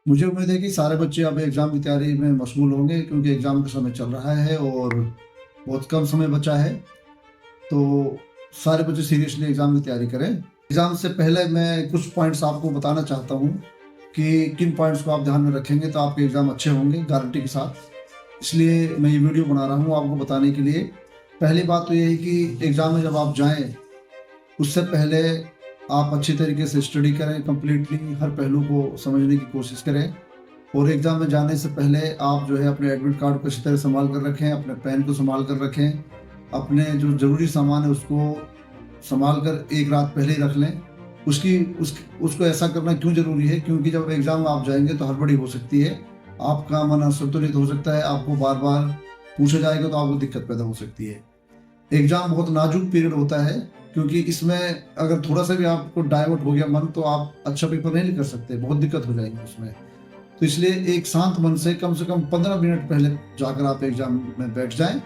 मुझे उम्मीद है कि सारे बच्चे अब एग्ज़ाम की तैयारी में मशगूल होंगे क्योंकि एग्ज़ाम का समय चल रहा है और बहुत कम समय बचा है। तो सारे बच्चे सीरियसली एग्ज़ाम की तैयारी करें। एग्ज़ाम से पहले मैं कुछ पॉइंट्स आपको बताना चाहता हूँ कि किन पॉइंट्स को आप ध्यान में रखेंगे तो आपके एग्ज़ाम अच्छे होंगे गारंटी के साथ। इसलिए मैं ये वीडियो बना रहा हूँ आपको बताने के लिए। पहली बात तो ये है कि एग्ज़ाम में जब आप जाएँ, उससे पहले आप अच्छी तरीके से स्टडी करें, कंप्लीटली हर पहलू को समझने की कोशिश करें और एग्ज़ाम में जाने से पहले आप जो है अपने एडमिट कार्ड को अच्छी तरह संभाल कर रखें, अपने पेन को संभाल कर रखें, अपने जो ज़रूरी सामान है उसको संभाल कर एक रात पहले ही रख लें। उसको ऐसा करना क्यों ज़रूरी है? क्योंकि जब एग्ज़ाम में आप जाएँगे तो हड़बड़ी हो सकती है, आपका मन असंतुलित हो सकता है, आपको बार-बार पूछा जाएगा तो आपको दिक्कत पैदा हो सकती है। एग्ज़ाम बहुत नाजुक पीरियड होता है क्योंकि इसमें अगर थोड़ा-सा भी आपको डाइवर्ट हो गया मन तो आप अच्छा पेपर नहीं कर सकते, बहुत दिक्कत हो जाएगी उसमें। तो इसलिए एक शांत मन से कम 15 मिनट पहले जाकर आप एग्ज़ाम में बैठ जाएँ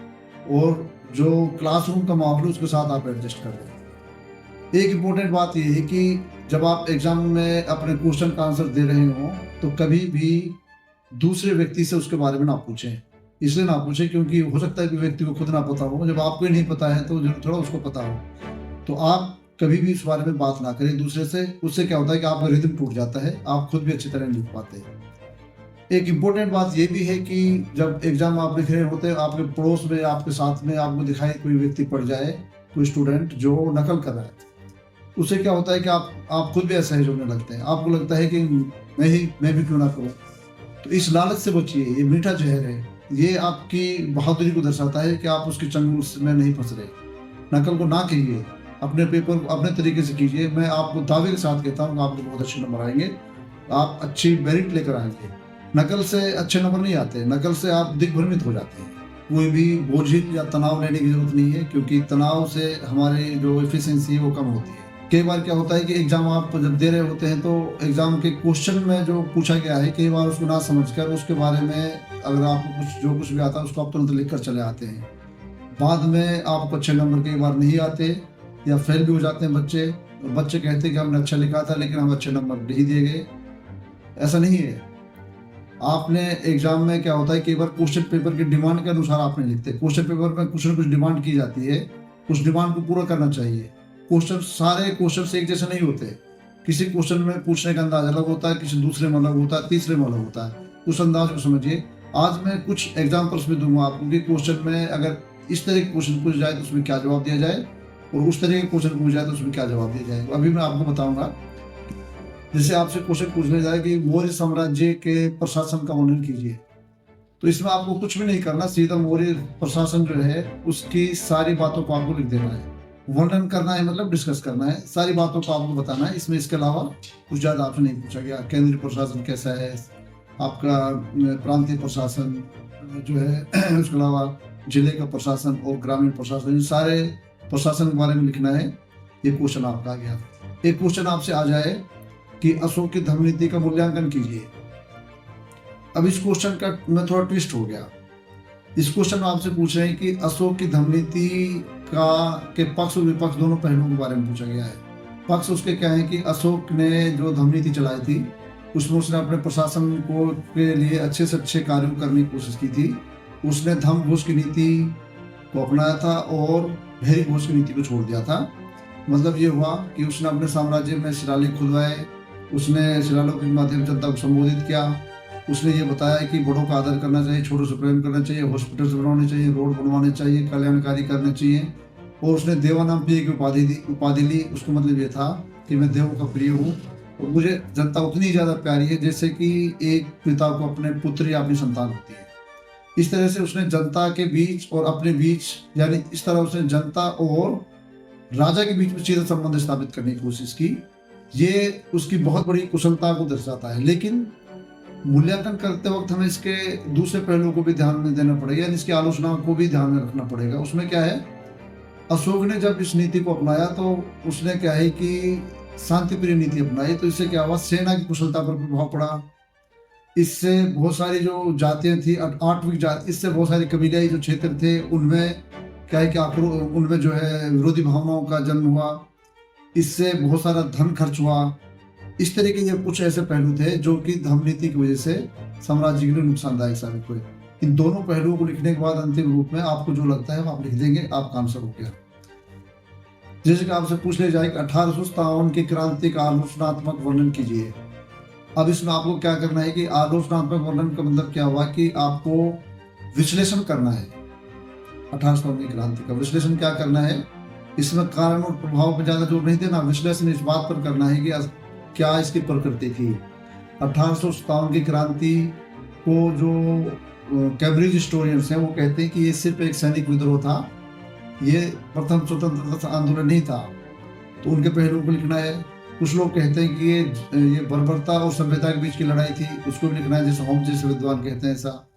और जो क्लासरूम का माहौल है उसके साथ आप एडजस्ट कर लें। एक इम्पोर्टेंट बात ये है कि जब आप एग्ज़ाम में अपने क्वेश्चन का आंसर दे रहे हों, तो कभी भी दूसरे व्यक्ति से उसके बारे में ना पूछें। इसलिए ना पूछें क्योंकि हो सकता है कि व्यक्ति को खुद ना पता हो, जब आपको ही नहीं पता है तो ज़रूर थोड़ा उसको पता हो। तो आप कभी भी इस बारे में बात ना करें दूसरे से, उससे क्या होता है कि आपका रिदम टूट जाता है, आप खुद भी अच्छी तरह नहीं लिख पाते। एक इम्पोर्टेंट बात ये भी है कि जब एग्ज़ाम आप लिख रहे होते हैं, आपके पड़ोस में, आपके साथ में आपको दिखाई कोई व्यक्ति पड़ जाए, कोई स्टूडेंट जो नकल कर रहा है, उससे क्या होता है कि आप खुद भी असहज होने लगते हैं। आपको लगता है कि मैं भी क्यों ना करूँ। तो इस लालच से बचिए, ये मीठा ज़हर है। ये आपकी बहादुरी को दर्शाता है कि आप उसके चंगुल में नहीं फँस रहे। नकल को ना कीजिए, अपने पेपर को अपने तरीके से कीजिए। मैं आपको दावे के साथ कहता हूँ कि आपके बहुत अच्छे नंबर आएँगे, आप अच्छी मेरिट लेकर आएँगे। नकल से अच्छे नंबर नहीं आते, नकल से आप दिग्भ्रमित हो जाते हैं। कोई भी बोझिल या तनाव लेने की ज़रूरत नहीं है क्योंकि तनाव से हमारी जो एफिशिएंसी है वो कम होती है। कई बार क्या होता है कि एग्ज़ाम आप जब दे रहे होते हैं तो एग्ज़ाम के क्वेश्चन में जो पूछा गया है, कई बार उसको ना समझकर उसके बारे में अगर आपको जो कुछ भी आता है उसको आप तुरंत लिख कर चले आते हैं। बाद में आपको अच्छे नंबर कई बार नहीं आते या फेल भी हो जाते हैं बच्चे। बच्चे कहते हैं कि हमने अच्छा लिखा था लेकिन हम अच्छे नंबर नहीं दिए गए। ऐसा नहीं है। आपने एग्ज़ाम में क्या होता है कई बार क्वेश्चन पेपर की डिमांड के अनुसार आप नहीं लिखते। क्वेश्चन पेपर में कुछ न कुछ डिमांड की जाती है, उस डिमांड को पूरा करना चाहिए। सारे क्वेश्चन एक जैसे नहीं होते। किसी क्वेश्चन में पूछने का अंदाज अलग होता है, किसी दूसरे में अलग होता है, तीसरे में अलग होता है। उस अंदाज को समझिए। आज मैं कुछ एग्जांपल्स भी दूंगा आपको कि क्वेश्चन में अगर इस तरह के क्वेश्चन पूछ जाए तो उसमें क्या जवाब दिया जाए और उस तरह के क्वेश्चन पूछ जाए तो उसमें क्या जवाब दिया जाए। अभी मैं आपको बताऊंगा। जैसे आपसे क्वेश्चन पूछने जाए कि मौर्य साम्राज्य के प्रशासन का वर्णन कीजिए, तो इसमें आपको कुछ भी नहीं करना, सीधा मौर्य प्रशासन जो है उसकी सारी बातों को आपको लिख देना है। वर्णन करना है मतलब डिस्कस करना है, सारी बातों को आपको बताना है। इसमें इसके अलावा कुछ ज़्यादा आपसे नहीं पूछा गया। केंद्रीय प्रशासन कैसा है, आपका प्रांतीय प्रशासन जो है उसके अलावा जिले का प्रशासन और ग्रामीण प्रशासन, ये सारे प्रशासन के बारे में लिखना है। ये क्वेश्चन आपका आ गया। एक क्वेश्चन आपसे आ जाए कि अशोक की धर्म नीति का मूल्यांकन कीजिए। अब इस क्वेश्चन का मैं थोड़ा ट्विस्ट हो गया। इस क्वेश्चन में आपसे पूछ रहे हैं कि अशोक की धर्म नीति के पक्ष और विपक्ष दोनों पहलुओं के बारे में पूछा गया है। पक्ष उसके क्या है कि अशोक ने जो धर्म नीति चलाई थी उसमें उसने अपने प्रशासन को के लिए अच्छे से अच्छे कार्य करने की कोशिश की थी। उसने धम्म घोष की नीति को अपनाया था और भैरी घोष की नीति को छोड़ दिया था। मतलब ये हुआ कि उसने अपने साम्राज्य में शिलालेख खुलवाए, उसने शिलालेख के माध्यम से जनता को संबोधित किया। उसने ये बताया कि बड़ों का आदर करना चाहिए, छोटों से प्रेम करना चाहिए, हॉस्पिटल्स बनवाने चाहिए, रोड बनवाने चाहिए, कल्याणकारी करने चाहिए। और उसने देवानाम प्रिय की उपाधि ली। उसका मतलब ये था कि मैं देवों का प्रिय हूँ और मुझे जनता उतनी ज़्यादा प्यारी है जैसे कि एक पिता को अपने पुत्र या अपनी संतान होती है। इस तरह से उसने जनता के बीच और अपने बीच, यानी इस तरह उसने जनता और राजा के बीच में सीधा संबंध स्थापित करने की कोशिश की। ये उसकी बहुत बड़ी कुशलता को दर्शाता है। लेकिन मूल्यांकन करते वक्त हमें इसके दूसरे पहलुओं को भी ध्यान में देना पड़ेगा, यानी इसकी आलोचना को भी ध्यान में रखना पड़ेगा। उसमें क्या है, अशोक ने जब इस नीति को अपनाया तो उसने क्या है कि शांति प्रिय नीति अपनाई। तो इससे क्या हुआ, सेना की कुशलता पर प्रभाव पड़ा। इससे बहुत सारी जो जातियां थी, आठवीं जाति, इससे बहुत सारे कबीलाई जो क्षेत्र थे उनमें क्या है कि उनमें जो है विरोधी भावनाओं का जन्म हुआ। इससे बहुत सारा धन खर्च हुआ इस तरह के ये कुछ ऐसे पहलू थे जो कि धर्म नीति की वजह से साम्राज्य के लिए नुकसानदायक साबित हुए। इन दोनों पहलुओं को लिखने के बाद अंतिम रूप में आपको जो लगता है वो आप लिख देंगे, आपका आंसर हो गया। जैसे कि आपसे पूछ लिया जाए कि 1857 की क्रांति का आलोचनात्मक वर्णन कीजिए। अब इसमें आपको क्या करना है कि आलोचनात्मक वर्णन का मतलब क्या हुआ कि आपको विश्लेषण करना है। 1857 की क्रांति का विश्लेषण क्या करना है, इसमें कारण और प्रभाव पर ज्यादा जोर नहीं देना, विश्लेषण इस बात पर करना है कि क्या इसकी प्रकृति थी। 1857 की क्रांति को जो कैम्ब्रिज हिस्टोरियंस हैं वो कहते हैं कि ये सिर्फ एक सैनिक विद्रोह था, ये प्रथम स्वतंत्रता आंदोलन नहीं था। तो उनके पहलुओं को लिखना है। कुछ लोग कहते हैं कि ये बर्बरता और सभ्यता के बीच की लड़ाई थी, उसको भी लिखना है, जैसे होम्स जैसे विद्वान कहते हैं ऐसा।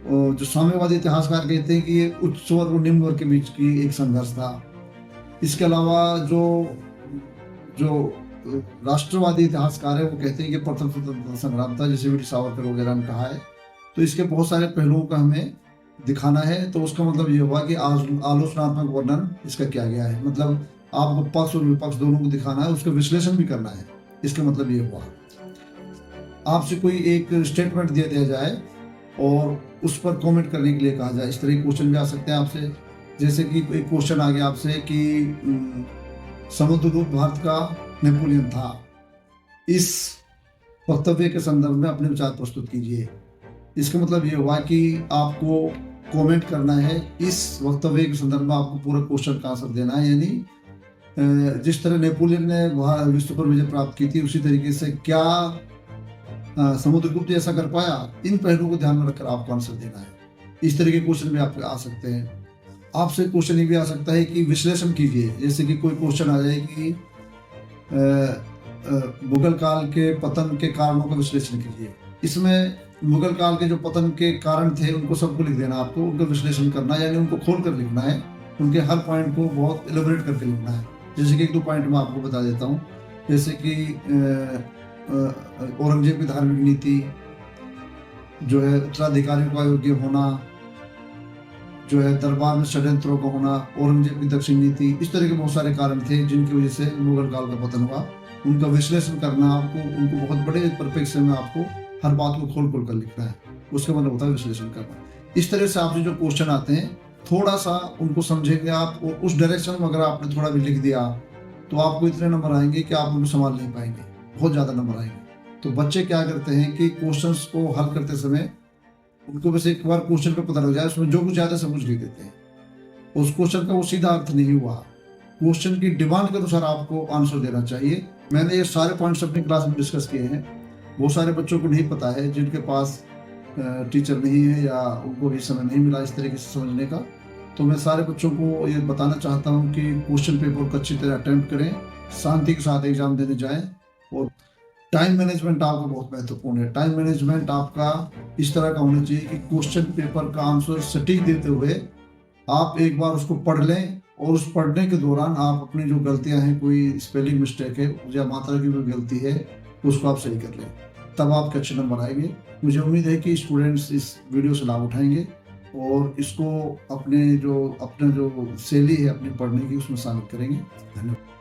जो साम्यवादी इतिहासकार कहते हैं कि ये उच्च वर्ग और निम्न वर्ग के बीच की एक संघर्ष था। इसके अलावा जो राष्ट्रवादी इतिहासकार है वो कहते हैं कि प्रथम स्वतंत्रता संग्राम था, जैसे वीर सावरकर वगैरह ने कहा है। तो इसके बहुत सारे पहलुओं का हमें दिखाना है। तो उसका मतलब ये हुआ कि आलोचनात्मक वर्णन इसका किया गया है, मतलब आपको पक्ष और विपक्ष दोनों को दिखाना है, उसका विश्लेषण भी करना है। इसका मतलब ये हुआ आपसे कोई एक स्टेटमेंट दे दिया जाए और उस पर कमेंट करने के लिए कहा जाए। इस तरह के क्वेश्चन भी आ सकते हैं आपसे, जैसे कि एक क्वेश्चन आ गया आपसे कि समुद्रगुप्त भारत का नेपोलियन था, इस वक्तव्य के संदर्भ में अपने विचार प्रस्तुत कीजिए। इसका मतलब ये हुआ कि आपको कमेंट करना है, इस वक्तव्य के संदर्भ में आपको पूरा क्वेश्चन का आंसर देना है। यानी जिस तरह नेपोलियन ने विश्व पर विजय प्राप्त की थी, उसी तरीके से क्या समुद्रगुप्त ऐसा कर पाया, इन पहलुओं को ध्यान में रखकर आपको आंसर देना है। इस तरह के क्वेश्चन भी आपके आ सकते हैं। आपसे क्वेश्चन ये भी आ सकता है कि विश्लेषण कीजिए, जैसे कि कोई क्वेश्चन आ जाए कि मुगल काल के पतन के कारणों का विश्लेषण कीजिए। इसमें मुगल काल के जो पतन के कारण थे उनको सबको लिख देना, आपको उनका विश्लेषण करना है, यानी उनको खोल कर लिखना है, उनके हर पॉइंट को बहुत एलिब्रेट करके लिखना है। जैसे कि एक दो पॉइंट मैं आपको बता देता हूँ, जैसे कि औरंगजेब की धार्मिक नीति जो है, उत्तराधिकारियों का अयोग्य होना, जो है दरबार में षड्यंत्रों का होना, औरंगजेब की दक्षिण नीति, इस तरह के बहुत सारे कारण थे जिनकी वजह से मुगल काल का पतन हुआ। उनका विश्लेषण करना, आपको उनको बहुत बड़े परिप्रेक्ष्य में आपको हर बात को खोल खोल कर लिखना है, उसका मतलब होता है विश्लेषण करना। इस तरह से आपसे जो क्वेश्चन आते हैं थोड़ा सा उनको समझेंगे आप, और उस डायरेक्शन में अगर आपने थोड़ा भी लिख दिया तो आपको इतने नंबर आएंगे कि आप उनको संभाल नहीं पाएंगे, बहुत ज़्यादा नंबर आएंगे। तो बच्चे क्या करते हैं कि क्वेश्चंस को हल करते समय उनको बस एक बार क्वेश्चन पे पता लग जाए, उसमें जो कुछ ज़्यादा समझ लिख देते हैं, उस क्वेश्चन का वो सीधा अर्थ नहीं हुआ। क्वेश्चन की डिमांड के अनुसार आपको आंसर देना चाहिए। मैंने ये सारे पॉइंट्स अपनी क्लास में डिस्कस किए हैं। बहुत सारे बच्चों को नहीं पता है, जिनके पास टीचर नहीं है या उनको भी समय नहीं मिला इस तरीके से समझने का। तो मैं सारे बच्चों को ये बताना चाहता हूँ कि क्वेश्चन पेपर को अच्छी तरह अटेम्प्ट करें, शांति के साथ एग्जाम देने जाएं, और टाइम मैनेजमेंट आपका बहुत महत्वपूर्ण है। टाइम मैनेजमेंट आपका इस तरह का होना चाहिए कि क्वेश्चन पेपर का आंसर सटीक देते हुए आप एक बार उसको पढ़ लें, और उस पढ़ने के दौरान आप अपनी जो गलतियां हैं, कोई स्पेलिंग मिस्टेक है या मात्रा की कोई गलती है, उसको आप सही कर लें, तब आपके अच्छे नंबर आएंगे। मुझे उम्मीद है कि स्टूडेंट्स इस वीडियो से लाभ उठाएंगे और इसको अपने जो शैली है अपनी पढ़ने की, उसमें शामिल करेंगे। धन्यवाद।